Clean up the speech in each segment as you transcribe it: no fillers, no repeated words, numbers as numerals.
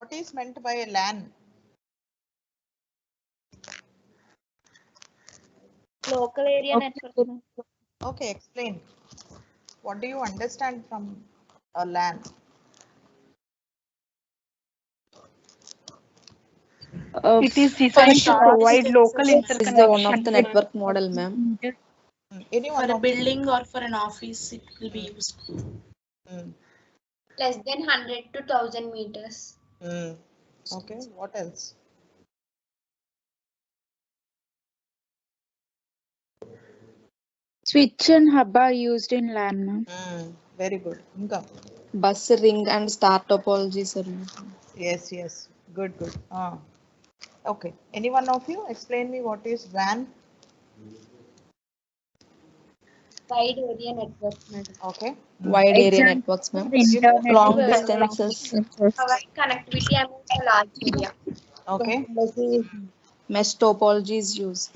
What is meant by a LAN? Local area network. Okay, explain. What do you understand from a LAN? It is designed to provide local Is the one of interconnection the network model, ma'am. Anyone For a of building or for an office, it will be used. Less than 100 to 1000 meters. Okay, what else? Switch and hub are used in LAN, ma'am. Very good. Inka. Bus ring and star topologies are used. Yes, yes. Good, good. Okay. Any one of you explain me what is WAN? Wide area network. Okay. Wide area networks, ma'am. Long distances. Provide connectivity among a large area. Okay. Mesh topologies used.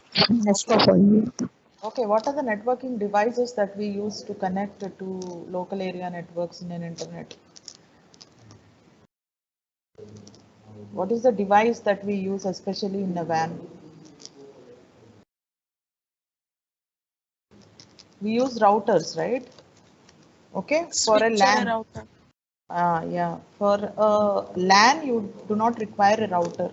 Okay. What are the networking devices that we use to connect to local area networks in an internet? What is the device that we use especially in a WAN? We use routers, right? Okay. For a Switch or a LAN. router. Yeah. For a LAN, you do not require a router.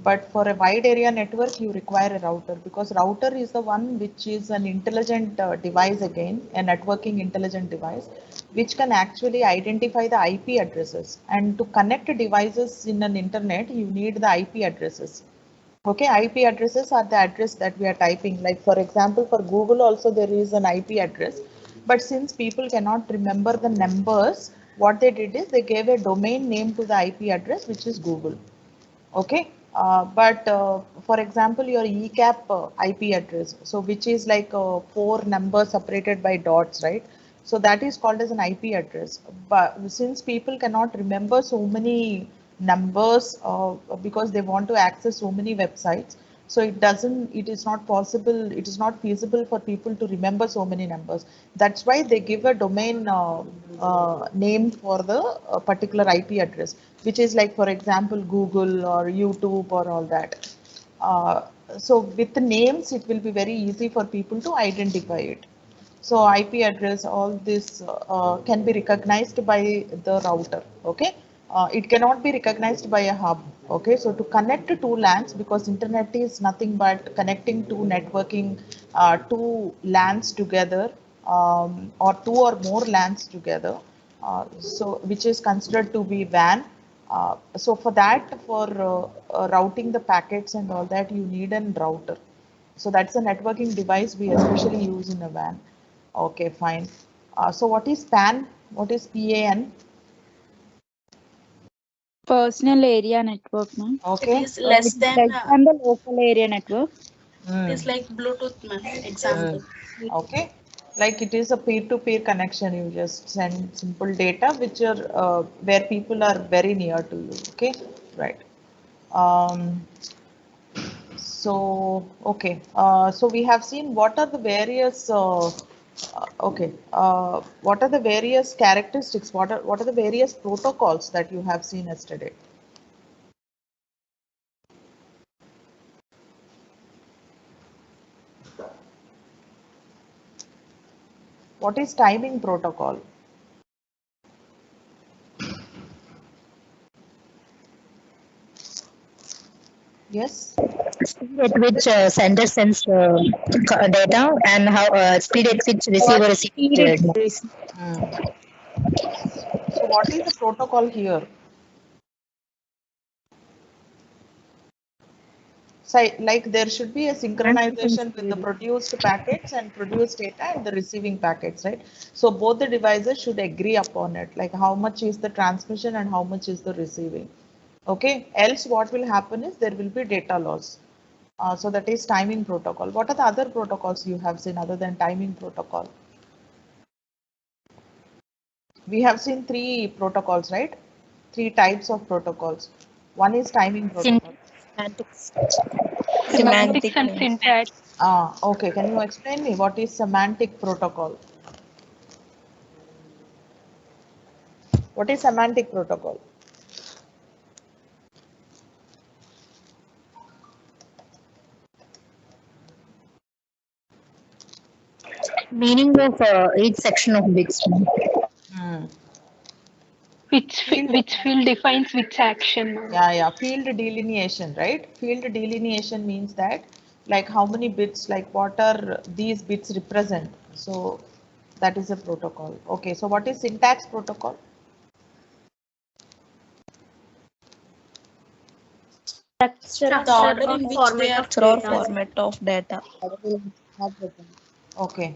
But for a wide area network, you require a router because router is the one which is an intelligent device again, a networking intelligent device, which can actually identify the IP addresses. And to connect devices in an internet, you need the IP addresses. Okay, IP addresses are the address that we are typing. Like for example, for Google also there is an IP address. But since people cannot remember the numbers, what they did is they gave a domain name to the IP address, which is Google. Okay, but for example, your ECAP IP address, so which is like 4 numbers separated by dots, right? So that is called as an IP address. But since people cannot remember so many numbers because they want to access so many websites, so it is not possible, it is not feasible for people to remember so many numbers. That's why they give a domain name for the particular IP address, which is like, for example, Google or YouTube or all that. So with the names, it will be very easy for people to identify it. So IP address, all this can be recognized by the router. Okay. It cannot be recognized by a hub. Okay. So to connect two LANs, because internet is nothing but connecting two networking, two LANs together, or two or more LANs together. So which is considered to be WAN. So for that, for routing the packets and all that, you need a router. So that's a networking device we especially use in a WAN. Okay, fine. So what is PAN? What is PAN? Personal area network, ma'am. It Okay. is less than, the local area network. it is like Bluetooth, ma'am. Example. Okay. Like it is a peer-to-peer connection. You just send simple data which are where people are very near to you. Okay, right. Um, okay. So we have seen what are the various. Okay. What are the various characteristics? What are the various protocols that you have seen yesterday? What is timing protocol? Yes. Speed at which sender sends data and how speed at which receiver receives data. So what is the protocol here? So like there should be a synchronization with the produced packets and produced data and the receiving packets, right? So both the devices should agree upon it, like how much is the transmission and how much is the receiving. Okay, else what will happen is there will be data loss. So that is timing protocol. What are the other protocols you have seen other than timing protocol? We have seen 3 protocols, right? 3 types of protocols. One is timing protocol. Semantics and syntax. Okay. Can you explain me what is semantic protocol? What is semantic protocol? Meaning of each section of bits. Hmm. Which field defines which action, ma'am? Yeah. Field delineation, right? Field delineation means that like how many bits, like what are these bits represent. So that is a protocol. Okay, so what is syntax protocol? Structure The order in or which format they are of Structure or data. format of data. Okay,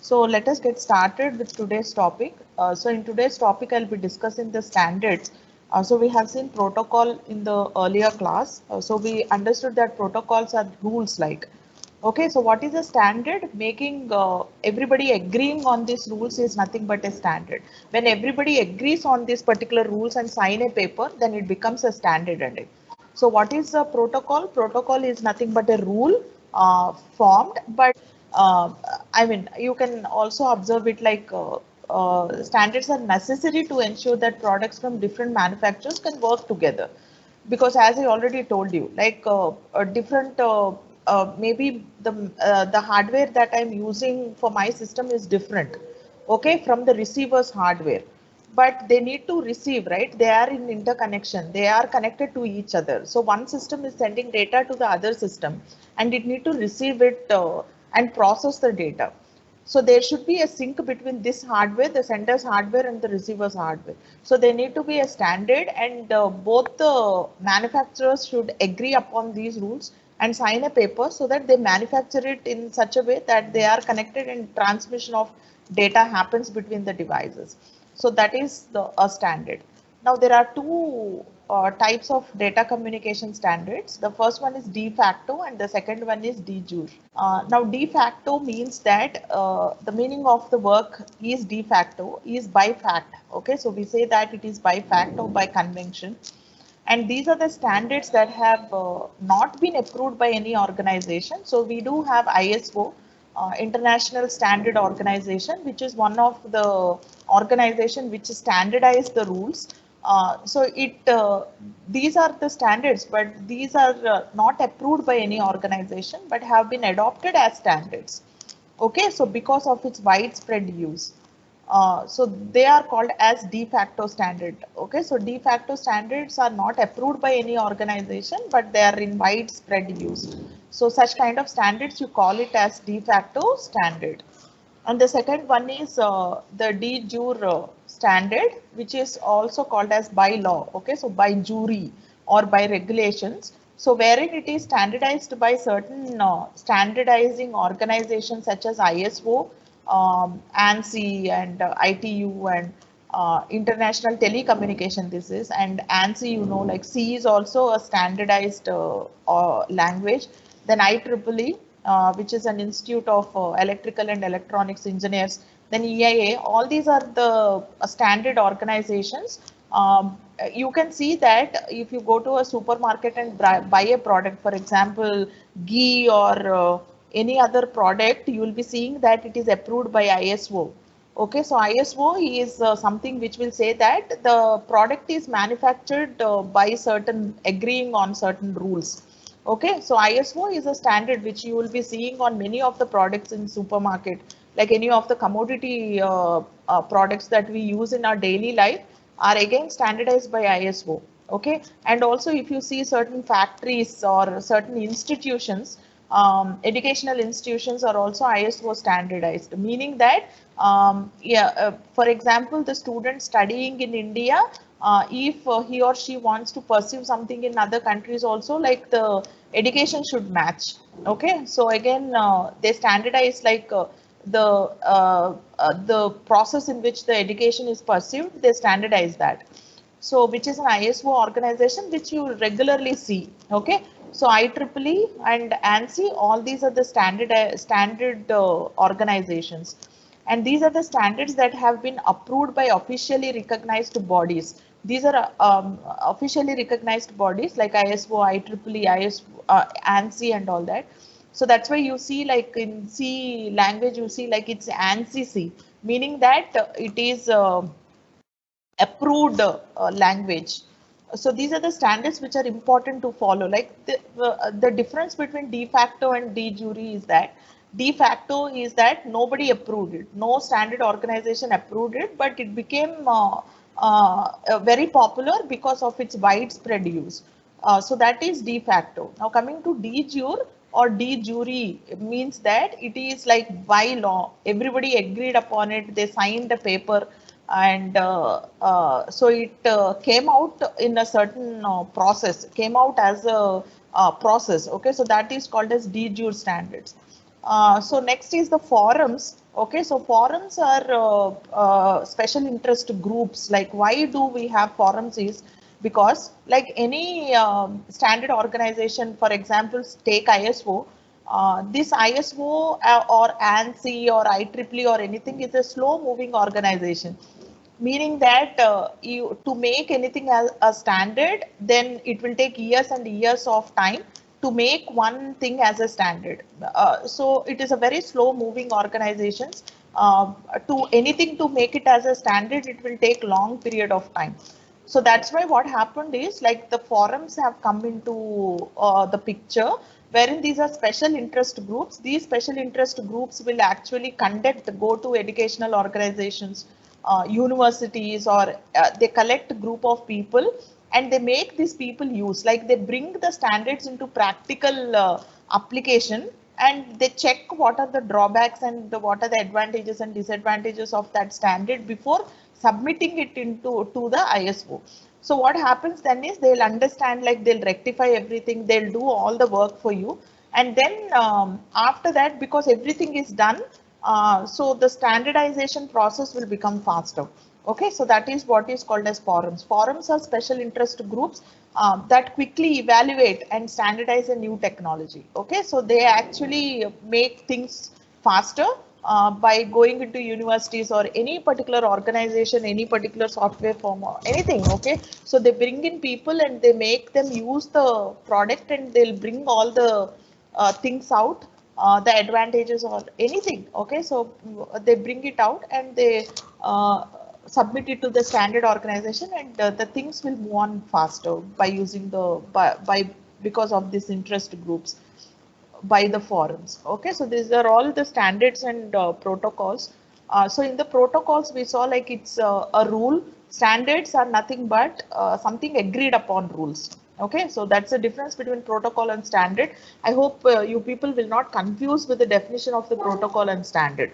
so let us get started with today's topic. So in today's topic, I'll be discussing the standards. So we have seen protocol in the earlier class. So we understood that protocols are rules like. Okay, so what is a standard? Making everybody agreeing on these rules is nothing but a standard. When everybody agrees on these particular rules and sign a paper, then it becomes a standard. And so what is a protocol? Protocol is nothing but a rule formed, but uh, I mean, you can also observe it like standards are necessary to ensure that products from different manufacturers can work together. Because as I already told you, like a different, maybe the hardware that I'm using for my system is different, okay, from the receiver's hardware. But they need to receive, right? They are in interconnection. They are connected to each other. So one system is sending data to the other system, and it need to receive it and process the data. So there should be a sync between this hardware, the sender's hardware and the receiver's hardware. So there need to be a standard, and both the manufacturers should agree upon these rules and sign a paper so that they manufacture it in such a way that they are connected and transmission of data happens between the devices. So that is a standard. Now there are two types of data communication standards. The first one is de facto and the second one is de jure. Now de facto means that the meaning of the work is de facto, is by fact. Okay, so we say that it is by fact or by convention. And these are the standards that have not been approved by any organization. So we do have ISO, International Standard Organization, which is one of the organization which standardize the rules. So these are the standards, but these are not approved by any organization, but have been adopted as standards. Okay, so because of its widespread use. So they are called as de facto standard. Okay, so de facto standards are not approved by any organization, but they are in widespread use. So such kind of standards, you call it as de facto standard. And the second one is the de jure standard, which is also called as by law. Okay, so by jury or by regulations. So wherein it is standardized by certain standardizing organizations such as ISO, ANSI and ITU and International Telecommunication, this is, and ANSI, you know, like C is also a standardized language. Then IEEE, which is an institute of electrical and electronics engineers, then EIA, all these are the standard organizations. You can see that if you go to a supermarket and buy a product, for example, ghee or any other product, you will be seeing that it is approved by ISO. Okay, so ISO is something which will say that the product is manufactured by certain, agreeing on certain rules. Okay, so ISO is a standard which you will be seeing on many of the products in supermarket, like any of the commodity products that we use in our daily life are again standardized by ISO. Okay, and also if you see certain factories or certain institutions, educational institutions are also ISO standardized, meaning that for example, the student studying in India, if he or she wants to pursue something in other countries also, like the education should match. Okay, so again, they standardize like the process in which the education is pursued, they standardize that. So which is an ISO organization which you regularly see. Okay, so IEEE and ANSI, all these are the standard organizations, and these are the standards that have been approved by officially recognized bodies. These are officially recognized bodies like ISO, IEEE, ISO, ANSI and all that. So that's why you see like in C language, you see like it's ANSI C, meaning that it is approved language. So these are the standards which are important to follow. Like the difference between de facto and de jure is that De facto is that nobody approved it. No standard organization approved it, but it became very popular because of its widespread use. So that is de facto. Now coming to de jure or de jure means that it is like by law. Everybody agreed upon it. They signed the paper, and so it came out in a certain process. Came out as a process. Okay, so that is called as de jure standards. So next is the forums. Okay, so forums are special interest groups. Like, why do we have forums is because like any standard organization, for example, take ISO, this ISO or ANSI or IEEE or anything is a slow moving organization, meaning that you to make anything as a standard, then it will take years and years of time to make one thing as a standard. So it is a very slow moving organization. To anything to make it as a standard, it will take long period of time. So that's why what happened is like the forums have come into the picture, wherein these are special interest groups. These special interest groups will actually go to educational organizations, universities, or they collect a group of people and they make these people use, like they bring the standards into practical application, and they check what are the drawbacks and what are the advantages and disadvantages of that standard before submitting it into to the ISO. So what happens then is they'll understand, like they'll rectify everything, they'll do all the work for you, and then after that, because everything is done, so the standardization process will become faster. Okay, so that is what is called as forums. Forums are special interest groups that quickly evaluate and standardize a new technology. Okay, so they actually make things faster by going into universities or any particular organization, any particular software firm or anything. Okay, so they bring in people and they make them use the product, and they'll bring all the things out, the advantages or anything. Okay, so they bring it out and they submit it to the standard organization, and the things will move on faster by using the because of these interest groups, by the forums. Okay, so these are all the standards and protocols. So in the protocols we saw like it's a rule. Standards are nothing but something agreed upon rules. Okay, so that's the difference between protocol and standard. I hope you people will not confuse with the definition of the protocol and standard.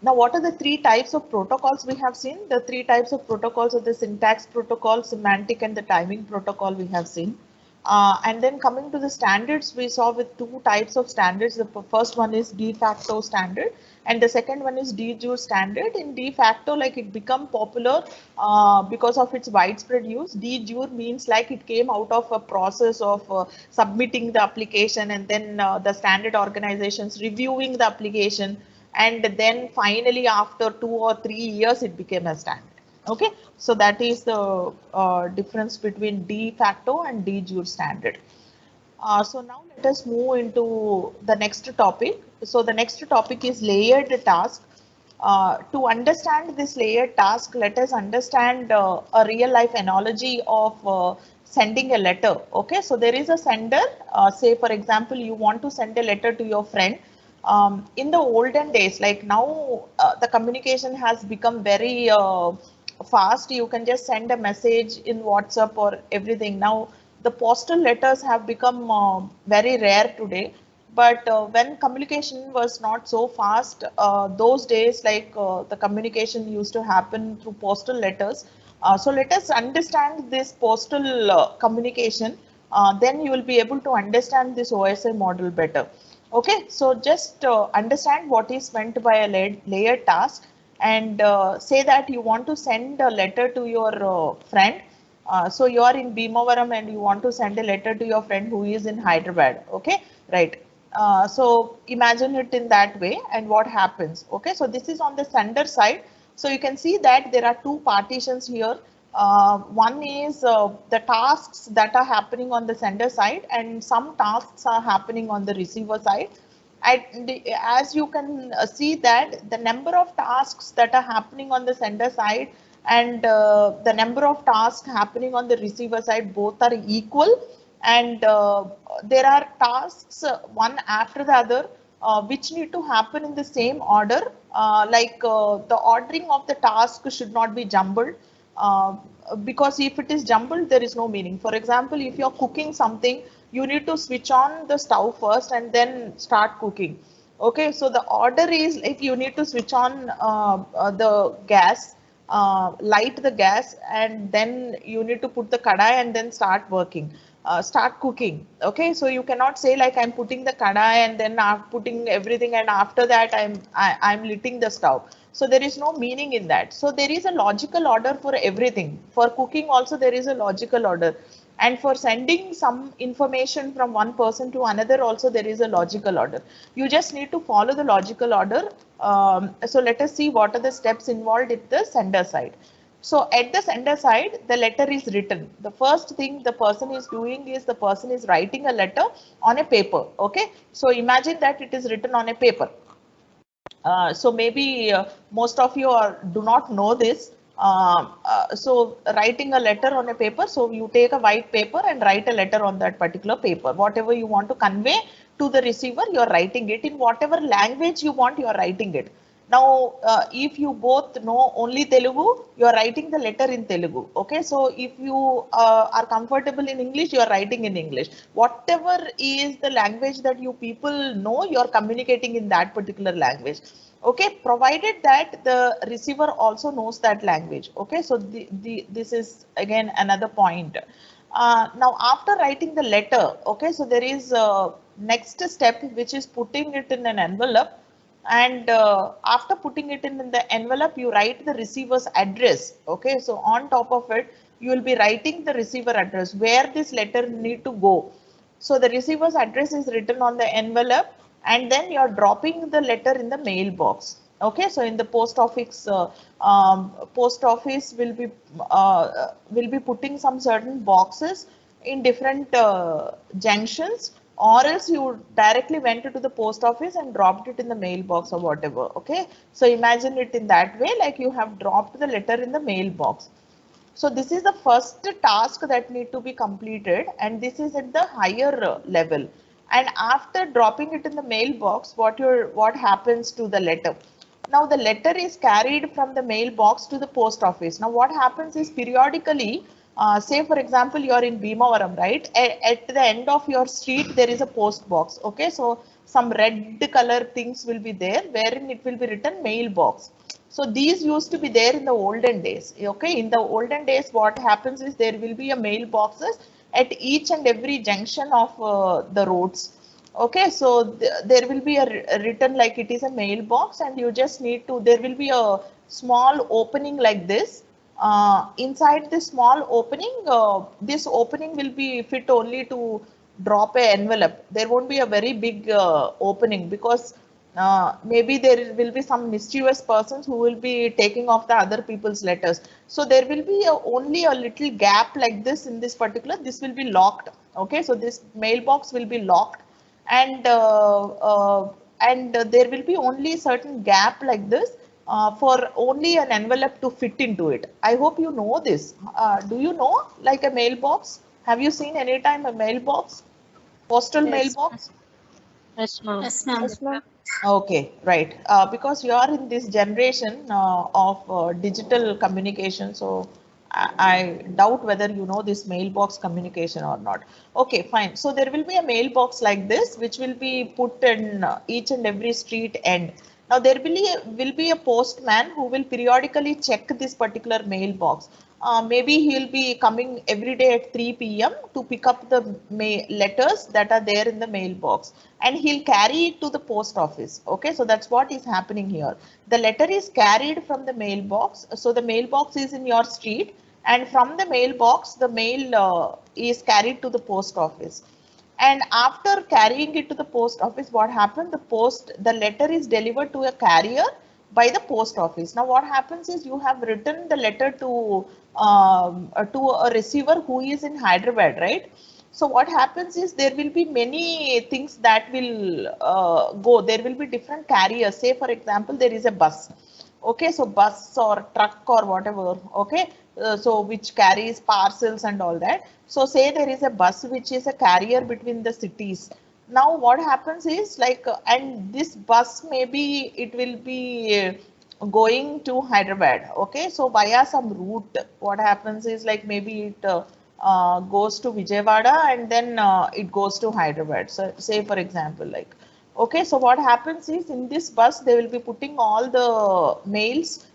Now, what are the three types of protocols we have seen? The three types of protocols are the syntax protocol, semantic, and the timing protocol we have seen. And then coming to the standards, we saw with two types of standards. The first one is de facto standard, and the second one is de jure standard. In de facto, like it become popular because of its widespread use. De jure means like it came out of a process of submitting the application, and then the standard organizations reviewing the application, and then finally after 2 or 3 years it became a standard. Okay, so that is the difference between de facto and de jure standard. So now let us move into the next topic. So the next topic is layered task. To understand this layered task, let us understand a real life analogy of sending a letter. Okay, so there is a sender, say for example, you want to send a letter to your friend. In the olden days, like now the communication has become very fast. You can just send a message in WhatsApp or everything. Now the postal letters have become very rare today, but when communication was not so fast, those days, like the communication used to happen through postal letters. So let us understand this postal communication, then you will be able to understand this OSI model better. Okay, so just understand what is meant by a layered task, and say that you want to send a letter to your friend. So you are in Bhimavaram and you want to send a letter to your friend who is in Hyderabad. Okay, right. So imagine it in that way, and what happens. Okay, so this is on the sender side. So you can see that there are two partitions here. One is the tasks that are happening on the sender side, and some tasks are happening on the receiver side. And as you can see that the number of tasks that are happening on the sender side and the number of tasks happening on the receiver side, both are equal, and there are tasks one after the other which need to happen in the same order, the ordering of the task should not be jumbled, because if it is jumbled, there is no meaning. For example, if you're cooking something, you need to switch on the stove first and then start cooking. Okay, so the order is like you need to switch on the gas, light the gas, and then you need to put the kadai and then start working, start cooking. Okay, so you cannot say like I'm putting the kadai and then I'm putting everything and after that I'm lighting the stove. So there is no meaning in that. So there is a logical order for everything. For cooking also there is a logical order. And for sending some information from one person to another also there is a logical order. You just need to follow the logical order. So let us see what are the steps involved at the sender side. So at the sender side, the letter is written. The first thing the person is doing is the person is writing a letter on a paper. Okay, so imagine that it is written on a paper. So maybe most of you do not know this. So writing a letter on a paper, so you take a white paper and write a letter on that particular paper. Whatever you want to convey to the receiver, you are writing it in whatever language you want, you are writing it. Now, if you both know only Telugu, you are writing the letter in Telugu. Okay, so if you are comfortable in English, you are writing in English. Whatever is the language that you people know, you are communicating in that particular language. Okay, provided that the receiver also knows that language. Okay, so this is again another point. Now, after writing the letter, okay, so there is next step, which is putting it in an envelope. And after putting it in the envelope, you write the receiver's address. Okay, so on top of it, you will be writing the receiver address where this letter need to go. So the receiver's address is written on the envelope, and then you are dropping the letter in the mailbox. Okay, so in the post office will be putting some certain boxes in different junctions, or else you directly went to the post office and dropped it in the mailbox or whatever. Okay, so imagine it in that way, like you have dropped the letter in the mailbox. So this is the first task that need to be completed, and this is at the higher level. And after dropping it in the mailbox, what happens to the letter? Now the letter is carried from the mailbox to the post office. Now what happens is periodically, say for example, you are in Bhimavaram, right? At the end of your street, there is a post box. Okay, so some red color things will be there, wherein it will be written mailbox. So these used to be there in the olden days. Okay, in the olden days, what happens is there will be a mailboxes at each and every junction of the roads. Okay, so there will be a written like it is a mailbox, and you just need to, there will be a small opening like this. Inside this small opening, this opening will be fit only to drop a envelope. There won't be a very big opening, because maybe there will be some mischievous persons who will be taking off the other people's letters. So there will be only a little gap like this in this particular, this will be locked. Okay, so this mailbox will be locked, and there will be only certain gap like this for only an envelope to fit into it. I hope you know this. Do you know like a mailbox? Have you seen any time a mailbox? Postal mailbox? Yes, ma'am. Yes, ma'am. Okay, right. Because you are in this generation of digital communication, so I doubt whether you know this mailbox communication or not. Okay, fine. So there will be a mailbox like this, which will be put in each and every street end. Now there will be a postman who will periodically check this particular mailbox. Maybe he'll be coming every day at 3 p.m. to pick up the letters that are there in the mailbox, and he'll carry it to the post office. Okay, so that's what is happening here. The letter is carried from the mailbox. So the mailbox is in your street, and from the mailbox, the mail is carried to the post office. And after carrying it to the post office, what happened? The letter is delivered to a carrier by the post office. Now what happens is you have written the letter to a receiver who is in Hyderabad, right? So what happens is there will be many things that will go. There will be different carriers. Say for example, there is a bus. Okay, so bus or truck or whatever. Okay, so which carries parcels and all that. So say there is a bus which is a carrier between the cities. Now what happens is like, and this bus maybe it will be going to Hyderabad. Okay, so via some route, what happens is like maybe it goes to Vijayawada and then it goes to Hyderabad. So say for example, like, okay, so what happens is in this bus they will be putting all the mails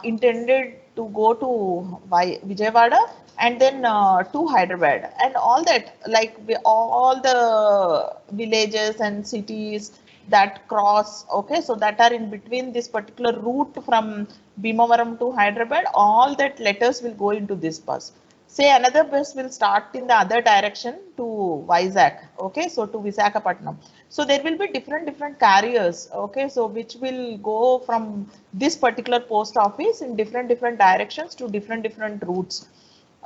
intended to go to Vijayawada and then to Hyderabad, and all that, like all the villages and cities that cross, okay, so that are in between this particular route from Bhimavaram to Hyderabad, all that letters will go into this bus. Say another bus will start in the other direction to Vizag, okay, so to Visakhapatnam. So there will be different carriers, okay, so which will go from this particular post office in different directions to different routes.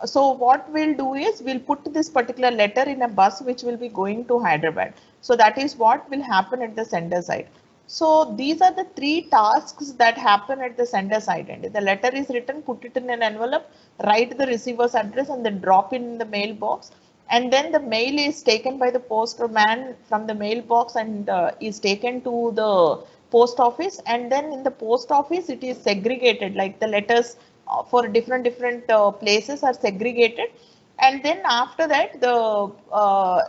So what we'll do is we'll put this particular letter in a bus which will be going to Hyderabad. So that is what will happen at the sender side. So these are the three tasks that happen at the sender side end. The letter is written, put it in an envelope, write the receiver's address and then drop in the mailbox. And then the mail is taken by the postman from the mailbox and is taken to the post office. And then in the post office, it is segregated, like the letters for different places are segregated. And then after that, the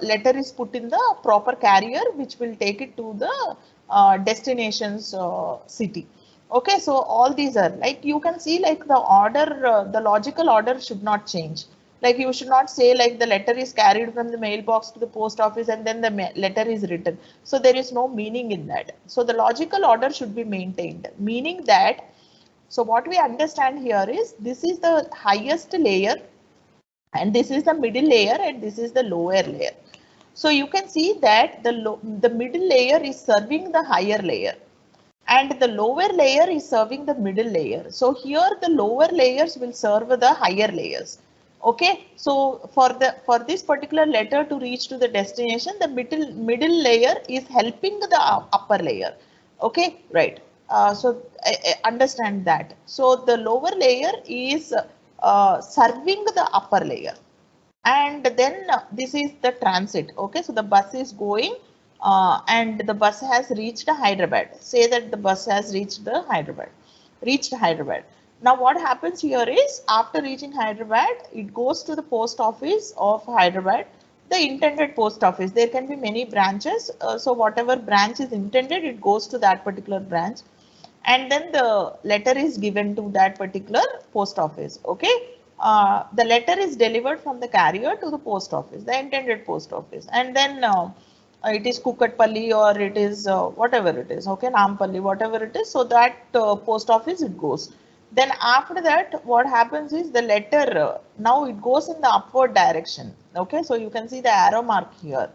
letter is put in the proper carrier, which will take it to the destination's city. Okay, so all these are like, you can see like the order, the logical order should not change. Like you should not say like the letter is carried from the mailbox to the post office and then the letter is written. So there is no meaning in that. So the logical order should be maintained, meaning that, so what we understand here is this is the highest layer and this is the middle layer and this is the lower layer. So you can see that the middle layer is serving the higher layer and the lower layer is serving the middle layer. So here the lower layers will serve the higher layers. Okay, so for this particular letter to reach to the destination, the middle layer is helping the upper layer. Okay, right. So I understand that. So the lower layer is serving the upper layer. And then this is the transit. Okay, so the bus is going and the bus has reached Hyderabad. Say that the bus has reached Hyderabad. Now what happens here is after reaching Hyderabad, it goes to the post office of Hyderabad, the intended post office. There can be many branches. So whatever branch is intended, it goes to that particular branch. And then the letter is given to that particular post office. Okay, the letter is delivered from the carrier to the post office, the intended post office, and then it is Kukatpalli or it is whatever it is, okay, Nampalli, whatever it is, so that post office it goes. Then after that, what happens is the letter, now it goes in the upward direction. Okay, so you can see the arrow mark here.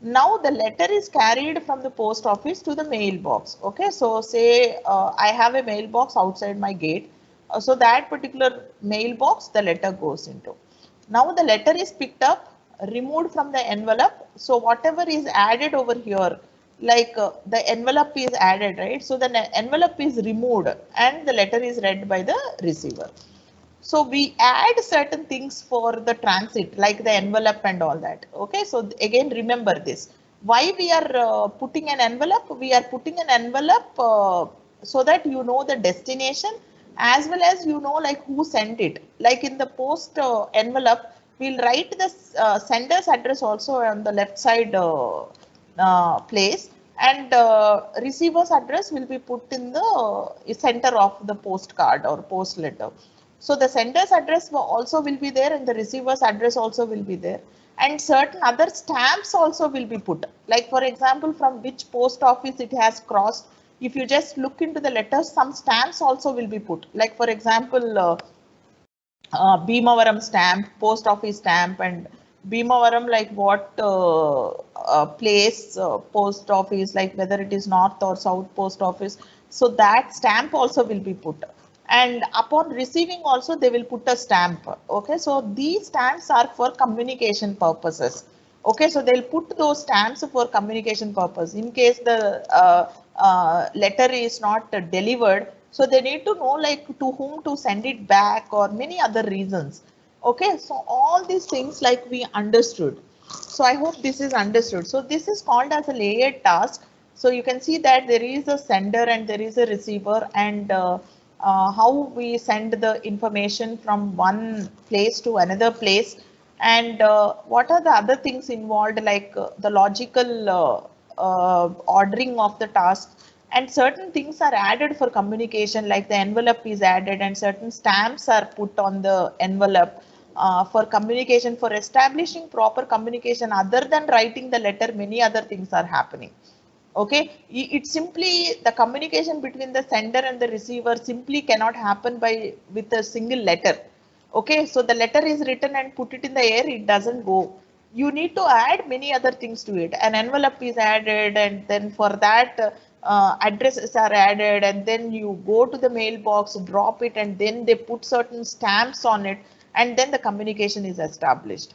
Now the letter is carried from the post office to the mailbox. Okay, so say I have a mailbox outside my gate. So that particular mailbox the letter goes into. Now the letter is picked up, removed from the envelope. So whatever is added over here, like the envelope is added, right? So the envelope is removed and the letter is read by the receiver. So we add certain things for the transit, like the envelope and all that. Okay, so again, remember this. Why we are putting an envelope? We are putting an envelope so that you know the destination as well as you know like who sent it. Like in the post envelope, we'll write the sender's address also on the left side place, and receiver's address will be put in the center of the postcard or post letter. So the sender's address also will be there and the receiver's address also will be there. And certain other stamps also will be put. Like for example, from which post office it has crossed. If you just look into the letters, some stamps also will be put. Like for example, Bhimavaram stamp, post office stamp, and Bhimavaram like what place post office, like whether it is north or south post office. So that stamp also will be put. And upon receiving also they will put a stamp. Okay, so these stamps are for communication purposes. Okay, so they'll put those stamps for communication purpose. In case the letter is not delivered, so they need to know like to whom to send it back or many other reasons. Okay, so all these things like we understood. So I hope this is understood. So this is called as a layered task. So you can see that there is a sender and there is a receiver, and how we send the information from one place to another place, and what are the other things involved, like the logical ordering of the task, and certain things are added for communication, like the envelope is added and certain stamps are put on the envelope for communication, for establishing proper communication. Other than writing the letter, many other things are happening. Okay, it's simply the communication between the sender and the receiver simply cannot happen by with a single letter. Okay, so the letter is written and put it in the air, it doesn't go. You need to add many other things to it. An envelope is added, and then for that addresses are added, and then you go to the mailbox, drop it, and then they put certain stamps on it, and then the communication is established.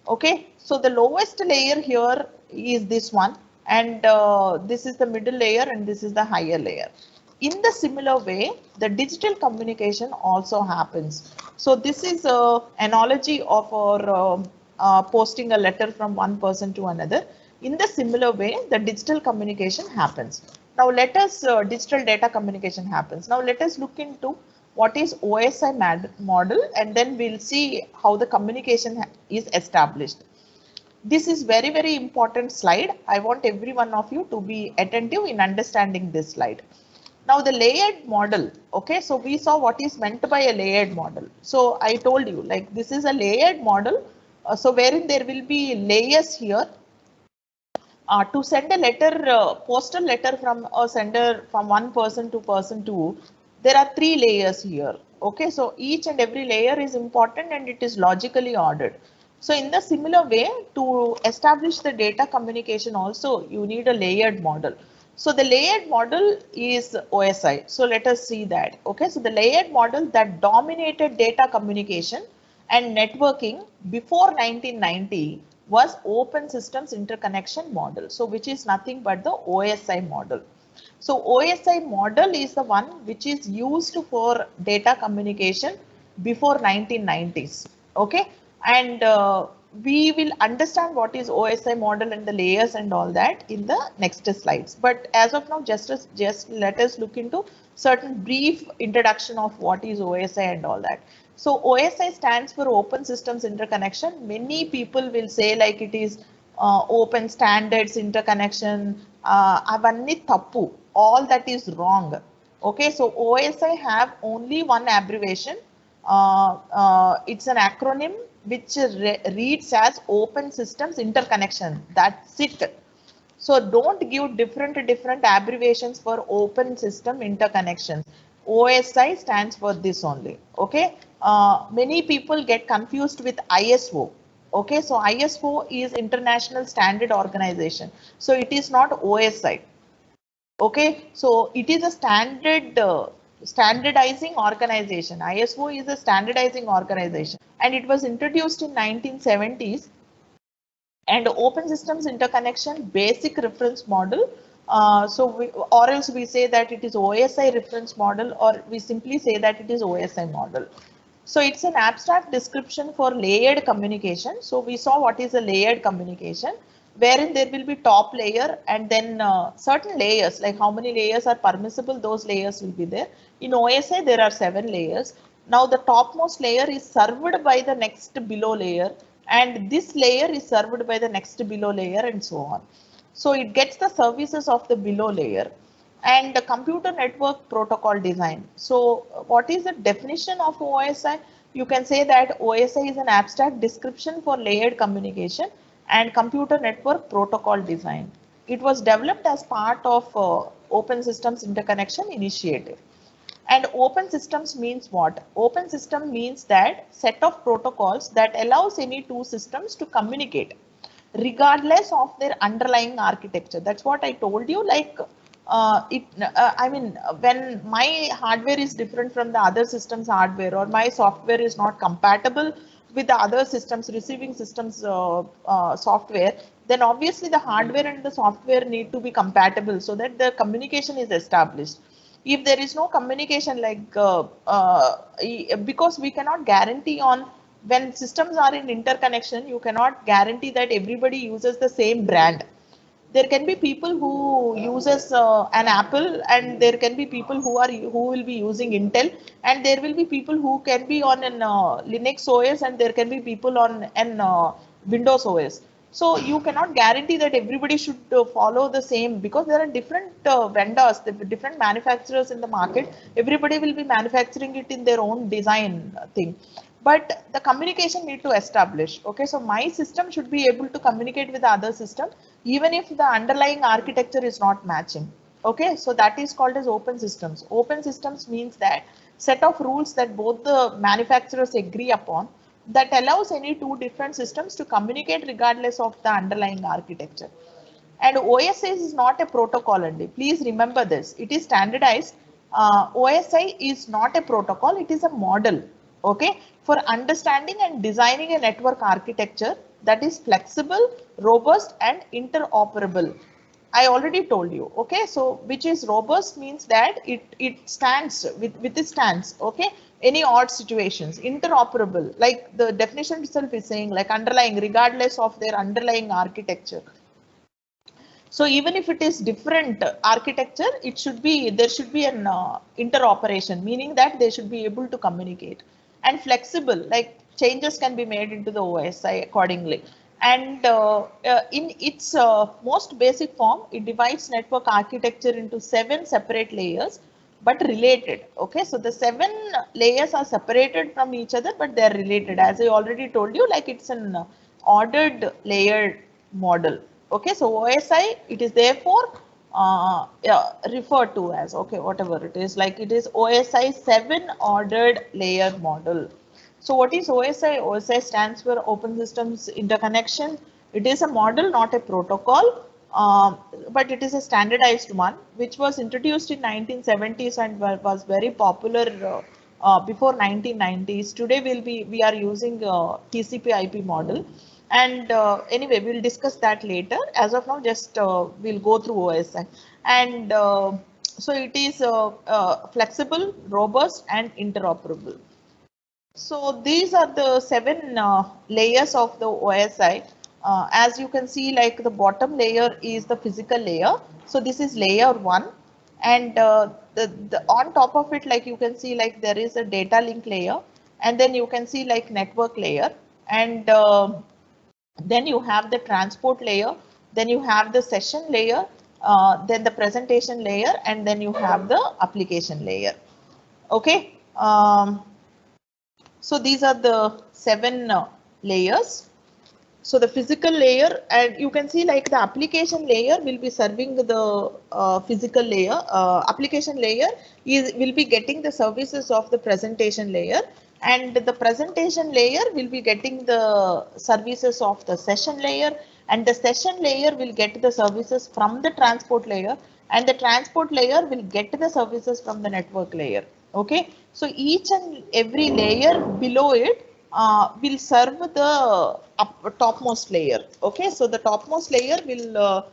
Okay, so the lowest layer here is this one, and this is the middle layer, and this is the higher layer. In the similar way, the digital communication also happens. So this is a analogy of our posting a letter from one person to another. In the similar way, the digital communication happens. Now let us digital data communication happens. Now let us look into what is OSI model, and then we'll see how the communication is established. This is very, very important slide. I want every one of you to be attentive in understanding this slide. Now the layered model, okay, so we saw what is meant by a layered model. So I told you, like, this is a layered model, so wherein there will be layers here. To send a letter, postal letter from a sender, from one person to person two, there are 3 layers here. Okay, so each and every layer is important and it is logically ordered. So in the similar way, to establish the data communication also, you need a layered model. So the layered model is OSI. So let us see that. Okay, so the layered model that dominated data communication and networking before 1990 was Open Systems Interconnection model. So which is nothing but the OSI model. So OSI model is the one which is used for data communication before 1990s. Okay, and we will understand what is OSI model and the layers and all that in the next slides. But as of now, just let us look into certain brief introduction of what is OSI and all that. So OSI stands for Open Systems Interconnection. Many people will say like it is open standards interconnection. Avanni tappu. All that is wrong. Okay, so OSI have only one abbreviation. It's an acronym which reads as Open Systems Interconnection. That's it. So don't give different abbreviations for Open System Interconnection. OSI stands for this only. Okay, many people get confused with ISO. Okay, so ISO is International Standard Organization. So it is not OSI. Okay, so it is a standardizing organization. ISO is a standardizing organization, and it was introduced in 1970s. And Open Systems Interconnection Basic Reference Model. Or else we say that it is OSI reference model, or we simply say that it is OSI model. So it's an abstract description for layered communication. So we saw what is a layered communication, wherein there will be top layer and then certain layers, like how many layers are permissible, those layers will be there. In OSI, there are 7 layers. Now the topmost layer is served by the next below layer, and this layer is served by the next below layer, and so on. So it gets the services of the below layer. And the computer network protocol design. So what is the definition of OSI? You can say that OSI is an abstract description for layered communication and computer network protocol design. It was developed as part of Open Systems Interconnection Initiative. And open systems means what? Open system means that set of protocols that allows any two systems to communicate regardless of their underlying architecture. That's what I told you. Like I mean, when my hardware is different from the other system's hardware, or my software is not compatible with the other systems, receiving systems software, then obviously the hardware and the software need to be compatible so that the communication is established. If there is no communication, like because we cannot guarantee on when systems are in interconnection, you cannot guarantee that everybody uses the same brand. There can be people who uses an Apple, and there can be people who will be using Intel, and there will be people who can be on an Linux OS, and there can be people on an Windows OS. So you cannot guarantee that everybody should follow the same, because there are different vendors, the different manufacturers in the market. Everybody will be manufacturing it in their own design thing. But the communication need to establish. Okay, so my system should be able to communicate with the other system, even if the underlying architecture is not matching. Okay, so that is called as open systems. Open systems means that set of rules that both the manufacturers agree upon, that allows any two different systems to communicate regardless of the underlying architecture. And OSI is not a protocol only. Please remember this. It is standardized. OSI is not a protocol. It is a model. Okay, for understanding and designing a network architecture that is flexible, robust, and interoperable. I already told you. Okay, so which is robust means that it stands withstands. Okay, any odd situations. Interoperable, like the definition itself is saying, like underlying, regardless of their underlying architecture. So even if it is different architecture, there should be an interoperation, meaning that they should be able to communicate. And flexible, like changes can be made into the OSI accordingly. And in its most basic form, it divides network architecture into 7 separate layers, but related. Okay, so the 7 layers are separated from each other, but they are related. As I already told you, like it's an ordered layered model. Okay, so OSI, it is therefore referred to as, okay, whatever it is, like it is OSI 7 ordered layer model. So what is OSI? OSI stands for Open Systems Interconnection. It is a model, not a protocol, but it is a standardized one, which was introduced in 1970s and was very popular before 1990s. Today we are using TCP/IP model. And anyway, we'll discuss that later. As of now, just we'll go through OSI. And so it is flexible, robust, and interoperable. So these are the 7 layers of the OSI. As you can see, like the bottom layer is the physical layer. So this is layer 1. And on top of it, like you can see, like there is a data link layer. And then you can see like network layer. And then you have the transport layer, then you have the session layer, then the presentation layer, and then you have the application layer. Okay, so these are the 7 layers. So the physical layer, and you can see like the application layer will be serving the physical layer. Application layer will be getting the services of the presentation layer. And the presentation layer will be getting the services of the session layer, and the session layer will get the services from the transport layer, and the transport layer will get the services from the network layer. Okay, so each and every layer below it will serve the topmost layer. Okay, so the topmost layer will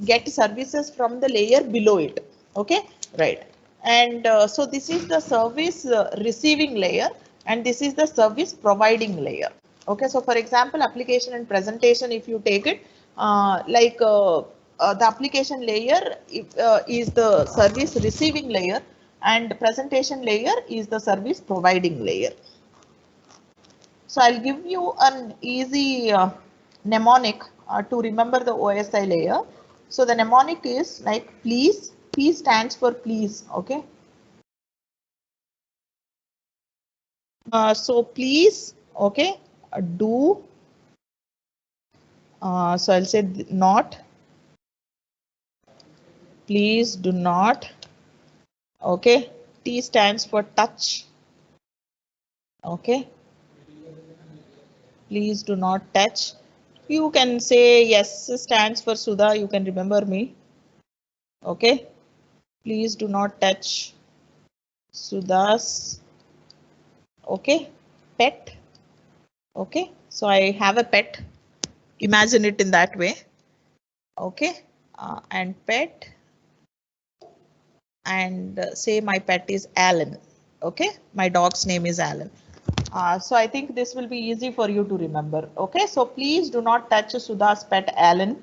get services from the layer below it. Okay, right. And so this is the service receiving layer, and this is the service providing layer. Okay, so for example, application and presentation, if you take it, the application layer is the service receiving layer, and presentation layer is the service providing layer. So I'll give you an easy mnemonic to remember the OSI layer. So the mnemonic is like please. P stands for please. Okay. So please. Okay. Do. So I'll say not. Please do not. Okay. T stands for touch. Okay. Please do not touch. You can say yes stands for Sudha. You can remember me. Okay. Please do not touch Sudha's. Okay. Pet. Okay. So I have a pet. Imagine it in that way. Okay. And pet. And say my pet is Alan. Okay. My dog's name is Alan. So I think this will be easy for you to remember. Okay, so please do not touch Sudha's pet Alan.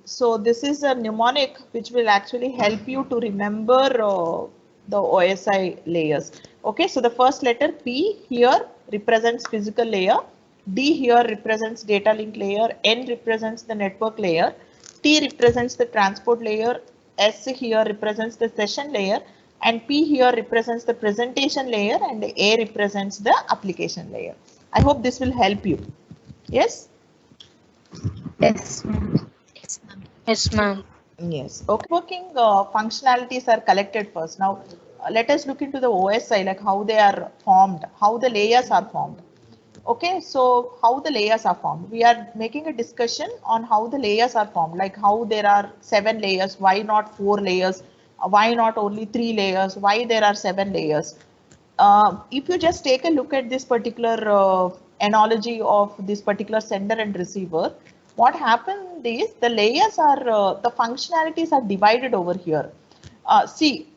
So this is a mnemonic which will actually help you to remember the OSI layers. Okay, so the first letter P here represents physical layer, D here represents data link layer, N represents the network layer, T represents the transport layer, S here represents the session layer, and P here represents the presentation layer, and A represents the application layer. I hope this will help you. Yes? Yes. Yes, ma'am. Yes. Okay. Working functionalities are collected first. Now, let us look into the OSI, like how they are formed, how the layers are formed. Okay, so how the layers are formed. We are making a discussion on how the layers are formed, like how there are 7 layers, why not 4 layers, why not only 3 layers, why there are 7 layers. If you just take a look at this particular analogy of this particular sender and receiver, what happened is the layers are, the functionalities are divided over here. See,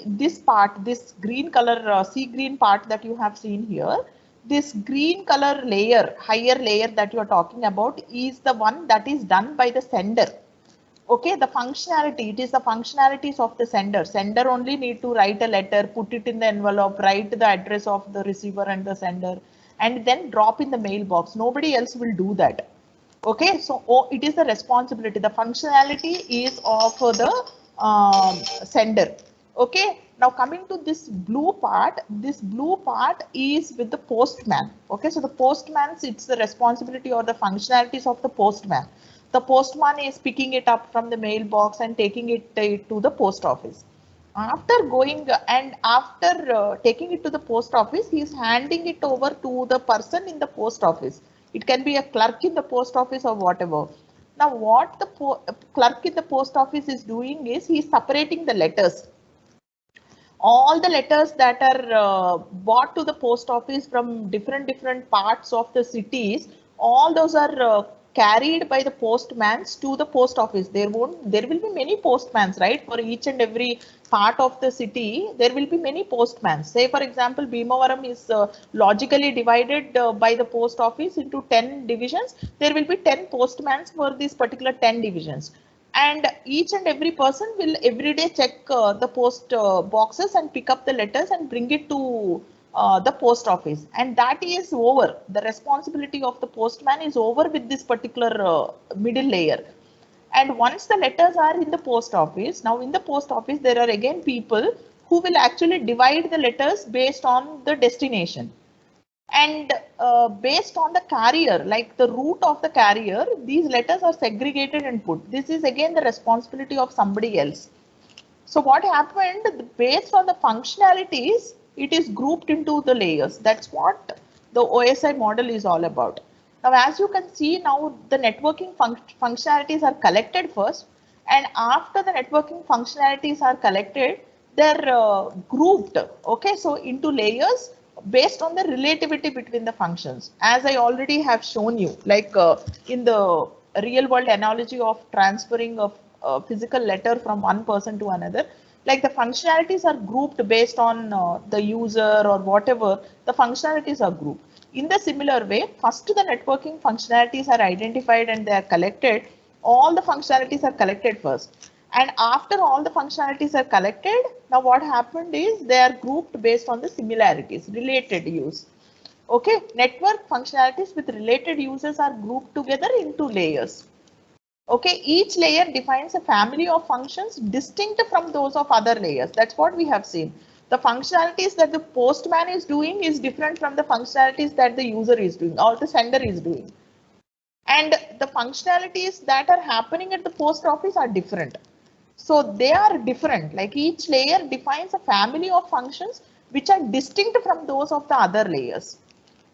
this part, this green color, sea green part that you have seen here, this green color layer, higher layer that you are talking about is the one that is done by the sender. Okay, the functionality, it is the functionalities of the sender. Sender only need to write a letter, put it in the envelope, write the address of the receiver and the sender, and then drop in the mailbox. Nobody else will do that. Okay, so it is the responsibility. The functionality is of the sender. Okay, now coming to this blue part is with the postman. Okay, so the postman's, it's the responsibility or the functionalities of the postman. The postman is picking it up from the mailbox and taking it to the post office. After going and after taking it to the post office, he is handing it over to the person in the post office. It can be a clerk in the post office or whatever. Now, what the clerk in the post office is doing is he is separating the letters. All the letters that are brought to the post office from different parts of the cities, all those are carried by the postmans to the post office. There will be many postmans, right? For each and every part of the city, there will be many postmans. Say, for example, Bhimavaram is logically divided by the post office into 10 divisions. There will be 10 postmans for these particular 10 divisions. And each and every person will every day check the post boxes and pick up the letters and bring it to the post office. And that is over. The responsibility of the postman is over with this particular middle layer. And once the letters are in the post office, now in the post office, there are again people who will actually divide the letters based on the destination. And based on the carrier, like the route of the carrier, these letters are segregated and put. This is again the responsibility of somebody else. So what happened, based on the functionalities, it is grouped into the layers. That's what the OSI model is all about. Now, as you can see, now the networking functionalities are collected first, and after the networking functionalities are collected, they're grouped, okay, so into layers based on the relativity between the functions. As I already have shown you, like in the real world analogy of transferring a physical letter from one person to another, like the functionalities are grouped based on the user or whatever, the functionalities are grouped. In the similar way, first the networking functionalities are identified and they are collected. All the functionalities are collected first. And after all the functionalities are collected, now what happened is they are grouped based on the similarities, related use. Okay, network functionalities with related uses are grouped together into layers. Okay, each layer defines a family of functions distinct from those of other layers. That's what we have seen. The functionalities that the postman is doing is different from the functionalities that the user is doing or the sender is doing. And the functionalities that are happening at the post office are different. So they are different, like each layer defines a family of functions which are distinct from those of the other layers.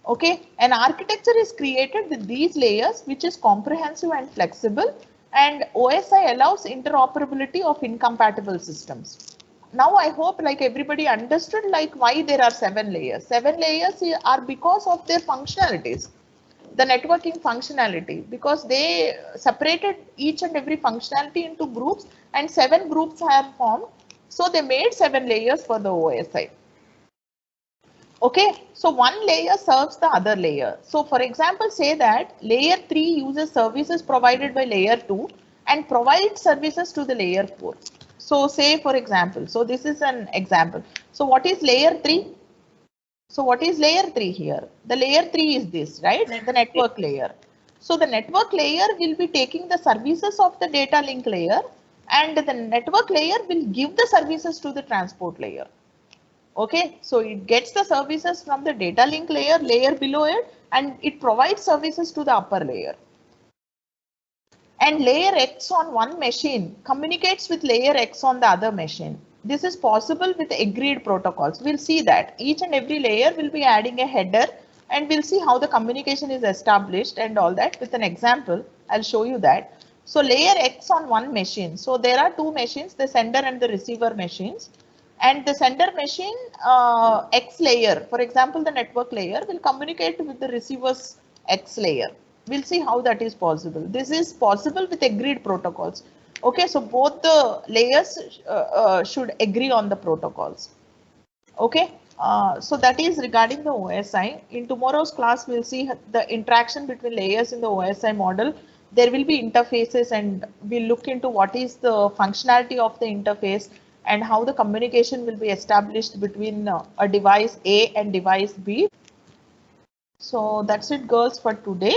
Okay, an architecture is created with these layers which is comprehensive and flexible, and OSI allows interoperability of incompatible systems. Now I hope like everybody understood like why there are 7 layers. 7 layers are because of their functionalities. The networking functionality, because they separated each and every functionality into groups and 7 groups have formed. So they made 7 layers for the OSI. Okay, so one layer serves the other layer. So for example, say that layer 3 uses services provided by layer 2 and provides services to the layer 4. So say for example, so this is an example. So what is layer 3? So what is layer 3 here? The layer 3 is this, right? The network layer. So the network layer will be taking the services of the data link layer, and the network layer will give the services to the transport layer. Okay, so it gets the services from the data link layer below it, and it provides services to the upper layer. And layer X on one machine communicates with layer X on the other machine. This is possible with agreed protocols. We'll see that each and every layer will be adding a header, and we'll see how the communication is established and all that with an example. I'll show you that. So layer X on one machine. So there are two machines, the sender and the receiver machines. And the sender machine X layer, for example, the network layer will communicate with the receiver's X layer. We'll see how that is possible. This is possible with agreed protocols. Okay, so both the layers should agree on the protocols. Okay, so that is regarding the OSI. In tomorrow's class, we'll see the interaction between layers in the OSI model. There will be interfaces, and we'll look into what is the functionality of the interface and how the communication will be established between a device A and device B. So that's it, girls, for today.